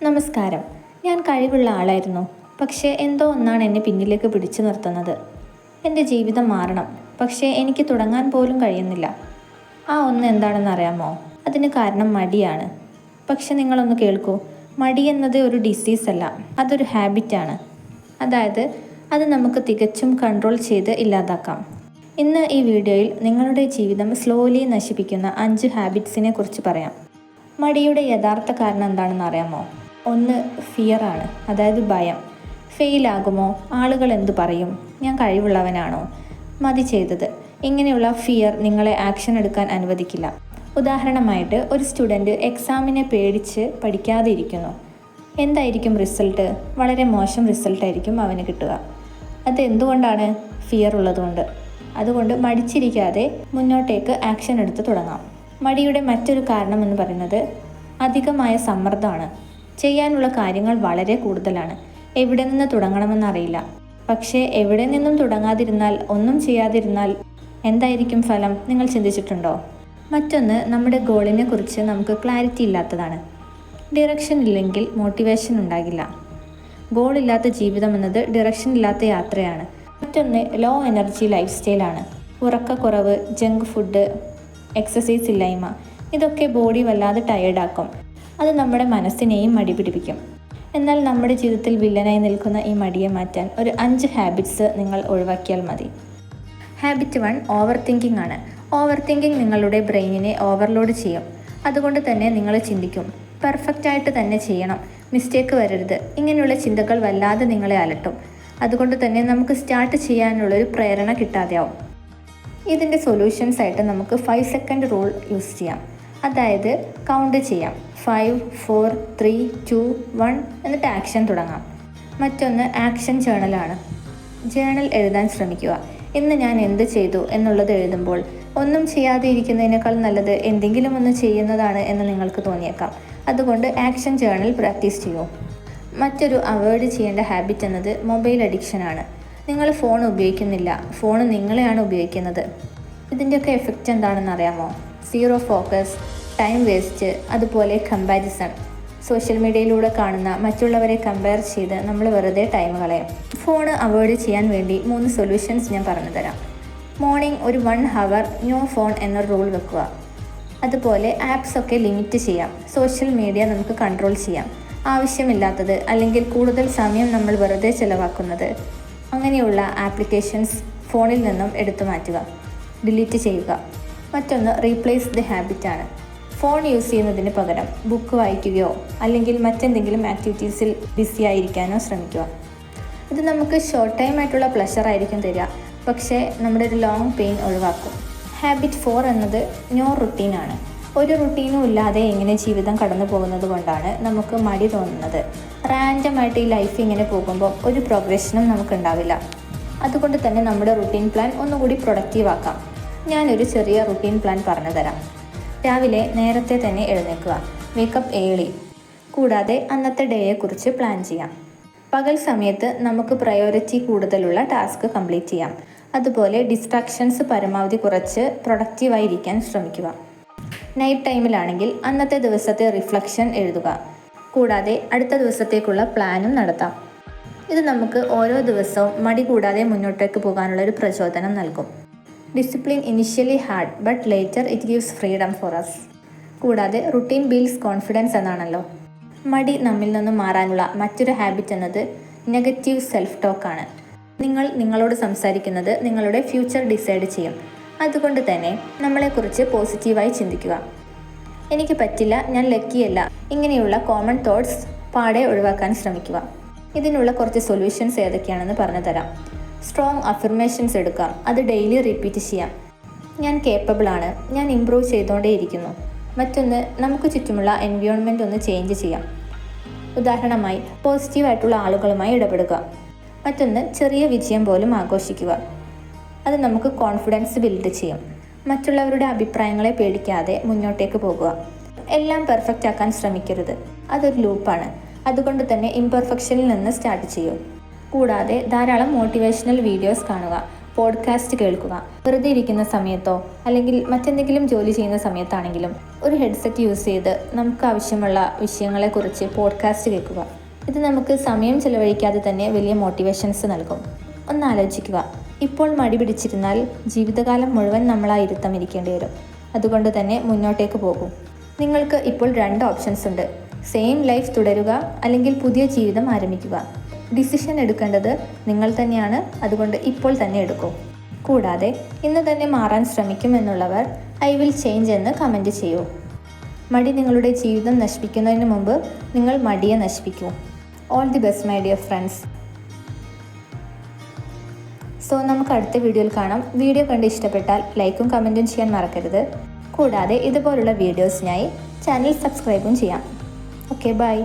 നമസ്കാരം. ഞാൻ കഴിവുള്ള ആളായിരുന്നു. പക്ഷേ എന്തോ ഒന്നാണ് എന്നെ പിന്നിലേക്ക് പിടിച്ചു നിർത്തുന്നത്. എൻ്റെ ജീവിതം മാറണം, പക്ഷേ എനിക്ക് തുടങ്ങാൻ പോലും കഴിയുന്നില്ല. ആ ഒന്ന് എന്താണെന്ന് അറിയാമോ? അതിന് കാരണം മടിയാണ്. പക്ഷെ നിങ്ങളൊന്ന് കേൾക്കൂ. മടി എന്നത് ഒരു ഡിസീസ് അല്ല, അതൊരു ഹാബിറ്റാണ്. അതായത് അത് നമുക്ക് തികച്ചും കൺട്രോൾ ചെയ്ത് ഇല്ലാതാക്കാം. ഇന്ന് ഈ വീഡിയോയിൽ നിങ്ങളുടെ ജീവിതം സ്ലോലി നശിപ്പിക്കുന്ന 5 ഹാബിറ്റ്സിനെ കുറിച്ച് പറയാം. മടിയുടെ യഥാർത്ഥ കാരണം എന്താണെന്ന് അറിയാമോ? ഒന്ന് ഫിയറാണ്, അതായത് ഭയം. ഫെയിലാകുമോ? ആളുകൾ എന്തു പറയും? ഞാൻ കഴിവുള്ളവനാണോ? മതി ചെയ്തത്. ഇങ്ങനെയുള്ള ഫിയർ നിങ്ങളെ ആക്ഷൻ എടുക്കാൻ അനുവദിക്കില്ല. ഉദാഹരണമായിട്ട് ഒരു സ്റ്റുഡൻറ്റ് എക്സാമിനെ പേടിച്ച് പഠിക്കാതെ ഇരിക്കുന്നു. എന്തായിരിക്കും റിസൾട്ട്? വളരെ മോശം റിസൾട്ടായിരിക്കും അവന് കിട്ടുക. അത് എന്തുകൊണ്ടാണ്? ഫിയർ ഉള്ളതുകൊണ്ട്. അതുകൊണ്ട് മടിച്ചിരിക്കാതെ മുന്നോട്ടേക്ക് ആക്ഷൻ എടുത്ത് തുടങ്ങാം. മടിയുടെ മറ്റൊരു കാരണം എന്ന് പറയുന്നത് അധികമായ സമ്മർദ്ദമാണ്. ചെയ്യാനുള്ള കാര്യങ്ങൾ വളരെ കൂടുതലാണ്. എവിടെ നിന്ന് തുടങ്ങണമെന്നറിയില്ല. പക്ഷേ എവിടെ നിന്നും തുടങ്ങാതിരുന്നാൽ, ഒന്നും ചെയ്യാതിരുന്നാൽ എന്തായിരിക്കും ഫലം? നിങ്ങൾ ചിന്തിച്ചിട്ടുണ്ടോ? മറ്റൊന്ന്, നമ്മുടെ ഗോളിനെ കുറിച്ച് നമുക്ക് ക്ലാരിറ്റി ഇല്ലാത്തതാണ്. ഡിറക്ഷൻ ഇല്ലെങ്കിൽ മോട്ടിവേഷൻ ഉണ്ടാകില്ല. ഗോൾ ഇല്ലാത്ത ജീവിതം എന്നത് ഡിറക്ഷൻ ഇല്ലാത്ത യാത്രയാണ്. മറ്റൊന്ന്, ലോ എനർജി ലൈഫ് സ്റ്റൈലാണ്. ഉറക്കക്കുറവ്, ജങ്ക് ഫുഡ്, എക്സസൈസ് ഇല്ലായ്മ, ഇതൊക്കെ ബോഡി വല്ലാതെ ടയേർഡാക്കും. അത് നമ്മുടെ മനസ്സിനെയും മടി പിടിപ്പിക്കും. എന്നാൽ നമ്മുടെ ജീവിതത്തിൽ വില്ലനായി നിൽക്കുന്ന ഈ മടിയെ മാറ്റാൻ ഒരു 5 ഹാബിറ്റ്സ് നിങ്ങൾ ഒഴിവാക്കിയാൽ മതി. ഹാബിറ്റ് 1 ഓവർ തിങ്കിങ് ആണ്. ഓവർ തിങ്കിങ് നിങ്ങളുടെ ബ്രെയിനിനെ ഓവർലോഡ് ചെയ്യും. അതുകൊണ്ട് തന്നെ നിങ്ങൾ ചിന്തിക്കും, പെർഫെക്റ്റ് ആയിട്ട് തന്നെ ചെയ്യണം, മിസ്റ്റേക്ക് വരരുത്. ഇങ്ങനെയുള്ള ചിന്തകൾ വല്ലാതെ നിങ്ങളെ അലട്ടും. അതുകൊണ്ട് തന്നെ നമുക്ക് സ്റ്റാർട്ട് ചെയ്യാനുള്ളൊരു പ്രേരണ കിട്ടാതെയാവും. ഇതിൻ്റെ സൊല്യൂഷൻസ് ആയിട്ട് നമുക്ക് 5 സെക്കൻഡ് റൂൾ യൂസ് ചെയ്യാം. അതായത് കൗണ്ട് ചെയ്യാം. 5, 4, 3, 2, 1 എന്നിട്ട് ആക്ഷൻ തുടങ്ങാം. മറ്റൊന്ന് ആക്ഷൻ ജേണലാണ്. ജേണൽ എഴുതാൻ ശ്രമിക്കുക. ഇന്ന് ഞാൻ എന്ത് ചെയ്തു എന്നുള്ളത് എഴുതുമ്പോൾ ഒന്നും ചെയ്യാതെ ഇരിക്കുന്നതിനേക്കാൾ നല്ലത് എന്തെങ്കിലും ഒന്ന് ചെയ്യുന്നതാണ് എന്ന് നിങ്ങൾക്ക് തോന്നിയേക്കാം. അതുകൊണ്ട് ആക്ഷൻ ജേണൽ പ്രാക്ടീസ് ചെയ്യൂ. മറ്റൊരു അവോയ്ഡ് ചെയ്യേണ്ട ഹാബിറ്റ് എന്നത് മൊബൈൽ അഡിക്ഷനാണ്. നിങ്ങൾ ഫോൺ ഉപയോഗിക്കുന്നില്ല, ഫോൺ നിങ്ങളെയാണ് ഉപയോഗിക്കുന്നത്. ഇതിൻ്റെയൊക്കെ എഫക്റ്റ് എന്താണെന്ന് അറിയാമോ? സീറോ ഫോക്കസ്, ടൈം വേസ്റ്റ്, അതുപോലെ കമ്പാരിസൺ. സോഷ്യൽ മീഡിയയിലൂടെ കാണുന്ന മറ്റുള്ളവരെ കമ്പയർ ചെയ്ത് നമ്മൾ വെറുതെ ടൈം കളയും. ഫോൺ അവോയ്ഡ് ചെയ്യാൻ വേണ്ടി 3 സൊല്യൂഷൻസ് ഞാൻ പറഞ്ഞു തരാം. മോർണിംഗ് ഒരു 1 ഹവർ നോ ഫോൺ എന്ന റൂൾ വെക്കുക. അതുപോലെ ആപ്സ് ഒക്കെ ലിമിറ്റ് ചെയ്യാം. സോഷ്യൽ മീഡിയ നമുക്ക് കൺട്രോൾ ചെയ്യാം. ആവശ്യമില്ലാത്തത് അല്ലെങ്കിൽ കൂടുതൽ സമയം നമ്മൾ വെറുതെ ചിലവാക്കുന്നത്, അങ്ങനെയുള്ള ആപ്ലിക്കേഷൻസ് ഫോണിൽ നിന്നും എടുത്തു മാറ്റുക, ഡിലീറ്റ് ചെയ്യുക. മറ്റൊന്ന് റീപ്ലേസ് ദി ഹാബിറ്റാണ്. ഫോൺ യൂസ് ചെയ്യുന്നതിന് പകരം ബുക്ക് വായിക്കുകയോ അല്ലെങ്കിൽ മറ്റെന്തെങ്കിലും ആക്ടിവിറ്റീസിൽ ബിസി ആയിരിക്കാനോ ശ്രമിക്കുക. ഇത് നമുക്ക് ഷോർട്ട് ടൈം ആയിട്ടുള്ള പ്ലഷർ ആയിരിക്കും തരിക, പക്ഷേ നമ്മുടെ ഒരു ലോങ് പെയിൻ ഒഴിവാക്കും. ഹാബിറ്റ് 4 എന്നത് നോ റുട്ടീനാണ്. ഒരു റുട്ടീനും ഇല്ലാതെ ഇങ്ങനെ ജീവിതം കടന്നു പോകുന്നത് കൊണ്ടാണ് നമുക്ക് മടി തോന്നുന്നത്. റാൻഡമായിട്ട് ഈ ലൈഫ് ഇങ്ങനെ പോകുമ്പോൾ ഒരു പ്രോഗ്രഷനും നമുക്കുണ്ടാവില്ല. അതുകൊണ്ട് തന്നെ നമ്മുടെ റുട്ടീൻ പ്ലാൻ ഒന്നുകൂടി പ്രൊഡക്റ്റീവ് ആക്കാം. ഞാനൊരു ചെറിയ റുട്ടീൻ പ്ലാൻ പറഞ്ഞു തരാം. രാവിലെ നേരത്തെ തന്നെ എഴുന്നേൽക്കുക, വേക്കപ്പ് ഏർലി. കൂടാതെ അന്നത്തെ ഡേയെക്കുറിച്ച് പ്ലാൻ ചെയ്യാം. പകൽ സമയത്ത് നമുക്ക് പ്രയോറിറ്റി കൂടുതലുള്ള ടാസ്ക് കംപ്ലീറ്റ് ചെയ്യാം. അതുപോലെ ഡിസ്ട്രാക്ഷൻസ് പരമാവധി കുറച്ച് പ്രൊഡക്റ്റീവായിരിക്കാൻ ശ്രമിക്കുക. നൈറ്റ് ടൈമിലാണെങ്കിൽ അന്നത്തെ ദിവസത്തെ റിഫ്ലക്ഷൻ എഴുതുക. കൂടാതെ അടുത്ത ദിവസത്തേക്കുള്ള പ്ലാനും നടത്താം. ഇത് നമുക്ക് ഓരോ ദിവസവും മടി കൂടാതെ മുന്നോട്ടേക്ക് പോകാനുള്ള ഒരു പ്രചോദനം നൽകും. Discipline initially hard but later it gives freedom for us. കൂടാതെ റുട്ടീൻ ബിൽഡ്സ് കോൺഫിഡൻസ് എന്നാണല്ലോ. മടി നമ്മിൽ നിന്നും മാറാനുള്ള മറ്റൊരു ഹാബിറ്റ് എന്നത് നെഗറ്റീവ് സെൽഫ് ടോക്കാണ്. നിങ്ങൾ നിങ്ങളോട് സംസാരിക്കുന്നത് നിങ്ങളുടെ ഫ്യൂച്ചർ ഡിസൈഡ് ചെയ്യും. അതുകൊണ്ട് തന്നെ നമ്മളെക്കുറിച്ച് പോസിറ്റീവായി ചിന്തിക്കുക. എനിക്ക് പറ്റില്ല, ഞാൻ ലക്കിയല്ല, ഇങ്ങനെയുള്ള കോമൺ തോട്ട്സ് പാടെ ഒഴിവാക്കാൻ ശ്രമിക്കുക. ഇതിനുള്ള കുറച്ച് സൊല്യൂഷൻസ് ഏതൊക്കെയാണെന്ന് പറഞ്ഞു തരാം. സ്ട്രോങ് അഫർമേഷൻസ് എടുക്കാം. അത് ഡെയിലി റിപ്പീറ്റ് ചെയ്യാം. ഞാൻ കേപ്പബിൾ ആണ്, ഞാൻ ഇംപ്രൂവ് ചെയ്തുകൊണ്ടേയിരിക്കുന്നു. മറ്റൊന്ന്, നമുക്ക് ചുറ്റുമുള്ള എൻവയോൺമെൻറ്റ് ഒന്ന് ചേഞ്ച് ചെയ്യാം. ഉദാഹരണമായി പോസിറ്റീവായിട്ടുള്ള ആളുകളുമായി ഇടപെടുക. മറ്റൊന്ന്, ചെറിയ വിജയം പോലും ആഘോഷിക്കുക. അത് നമുക്ക് കോൺഫിഡൻസ് ബിൽഡ് ചെയ്യും. മറ്റുള്ളവരുടെ അഭിപ്രായങ്ങളെ പേടിക്കാതെ മുന്നോട്ടേക്ക് പോകുക. എല്ലാം പെർഫെക്റ്റ് ആക്കാൻ ശ്രമിക്കരുത്, അതൊരു ലൂപ്പാണ്. അതുകൊണ്ട് തന്നെ ഇംപെർഫെക്ഷനിൽ നിന്ന് സ്റ്റാർട്ട് ചെയ്യൂ. കൂടാതെ ധാരാളം മോട്ടിവേഷണൽ വീഡിയോസ് കാണുക, പോഡ്കാസ്റ്റ് കേൾക്കുക. വെറുതെ ഇരിക്കുന്ന സമയത്തോ അല്ലെങ്കിൽ മറ്റെന്തെങ്കിലും ജോലി ചെയ്യുന്ന സമയത്താണെങ്കിലും ഒരു ഹെഡ്സെറ്റ് യൂസ് ചെയ്ത് നമുക്ക് ആവശ്യമുള്ള വിഷയങ്ങളെക്കുറിച്ച് പോഡ്കാസ്റ്റ് കേൾക്കുക. ഇത് നമുക്ക് സമയം ചിലവഴിക്കാതെ തന്നെ വലിയ മോട്ടിവേഷൻസ് നൽകും. ഒന്ന് ആലോചിക്കുക, ഇപ്പോൾ മടി പിടിച്ചിരുന്നാൽ ജീവിതകാലം മുഴുവൻ നമ്മളായി ഇരുത്തം ഇരിക്കേണ്ടി വരും. അതുകൊണ്ട് തന്നെ മുന്നോട്ടേക്ക് പോകും. നിങ്ങൾക്ക് ഇപ്പോൾ 2 ഓപ്ഷൻസ് ഉണ്ട്. സെയിം ലൈഫ് തുടരുക അല്ലെങ്കിൽ പുതിയ ജീവിതം ആരംഭിക്കുക. ഡിസിഷൻ എടുക്കേണ്ടത് നിങ്ങൾ തന്നെയാണ്. അതുകൊണ്ട് ഇപ്പോൾ തന്നെ എടുക്കൂ. കൂടാതെ ഇന്ന് തന്നെ മാറാൻ ശ്രമിക്കുമെന്നുള്ളവർ ഐ വിൽ ചേഞ്ച് എന്ന് കമൻറ്റ് ചെയ്യൂ. മടി നിങ്ങളുടെ ജീവിതം നശിപ്പിക്കുന്നതിന് മുമ്പ് നിങ്ങൾ മടിയെ നശിപ്പിക്കൂ. All the best my dear friends. So നമുക്ക് അടുത്ത വീഡിയോയിൽ കാണാം. വീഡിയോ കണ്ട് ഇഷ്ടപ്പെട്ടാൽ ലൈക്കും കമൻറ്റും ചെയ്യാൻ മറക്കരുത്. കൂടാതെ ഇതുപോലുള്ള വീഡിയോസിനായി ചാനൽ സബ്സ്ക്രൈബും ചെയ്യാം. Okay, by.